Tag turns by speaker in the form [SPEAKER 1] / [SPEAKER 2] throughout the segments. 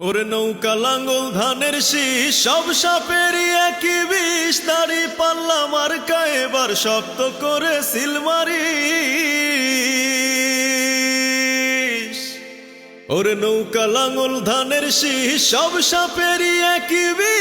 [SPEAKER 1] ওরে নৌকা লাঙ্গল ধানের শীষ সব সাপেরই একই বিষ, দাড়ি পাল্লা মার্কা এবার শক্ত করে সিল মারিস। ওরে নৌকা লাঙ্গল ধানের শীষ সব সাপেরই একই বিষ,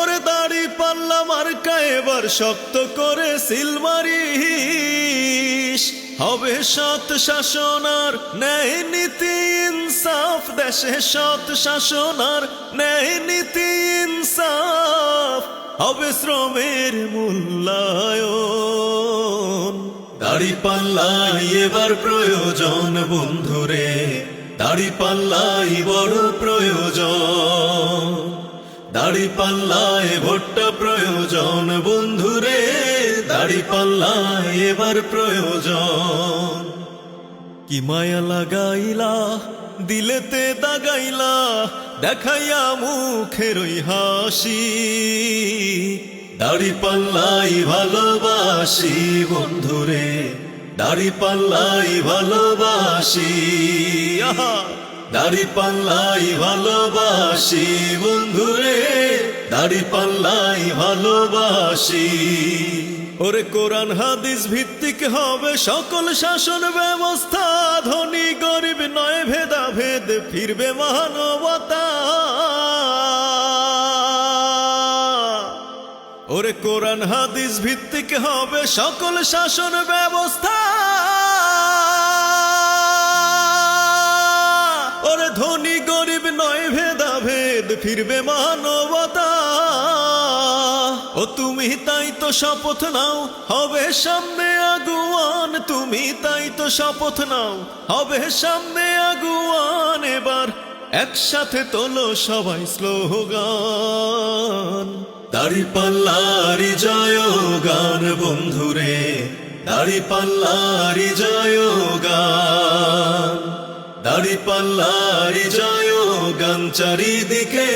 [SPEAKER 1] ওরে দাড়ি পাল্লা মার্কা এবার শক্ত করে সিল মারিস। হবে সৎ শাসন আর ন্যায় নীতি ইনসাফ, দেশে সৎ শাসন আর ন্যায় নীতি ইনসাফ, হবে শ্রমের মূল্যায়ন। দাড়ি পাল্লাই এবার প্রয়োজন বন্ধুরে, দাড়ি পাল্লাই বড় প্রয়োজন। দাড়ি পাল্লায় ভোটটা প্রয়োজন বন্ধুরে, দাড়ি পাল্লায় এবার প্রয়োজন। কি মায়া লাগাইলা দিলেতে দাগাইলা, দেখাইয়া মুখের ওই হাসি। দাড়ি পাল্লাই ভালোবাসি বন্ধুরে, দাড়ি পাল্লাই ভালোবাসি। দাড়ি পাল্লাই ভালোবাসি বন্ধুরে, দাড়ি পাল্লাই ভালোবাসি। ওরে কোরআন হাদিস ভিত্তিক হবে সকল শাসন ব্যবস্থা, ধনী গরিব নয় ভেদাভেদ ফিরবে মানবতা। ওরে কোরআন হাদিস ভিত্তিক হবে সকল শাসন ব্যবস্থা, ওরে ধনী গরিব নয় ভেদাভেদ ফিরবে মানবতা। ও তুমি তাই তো শপথ নাও হবে সামনে আগুয়ান, তুমি তাই তো শপথ নাও হবে সামনে আগুয়ান। এবার একসাথে তোলো সবাই স্লোগান, দাড়ি পাল্লারি জয় গান বন্ধুরে, দাড়ি পাল্লারি জয় গান। দাড়ি পাল্লারি জয় গান চারিদিকে,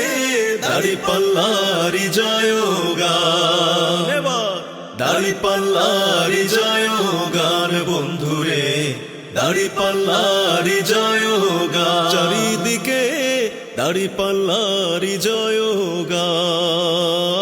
[SPEAKER 1] দাড়ি পাল্লারি জয় গান। দাড়ি পাল্লারি জয় গান বন্ধুরে, দাড়ি পাল্লারি জয় গান চারিদিকে, দাড়ি পাল্লারি জয় গান।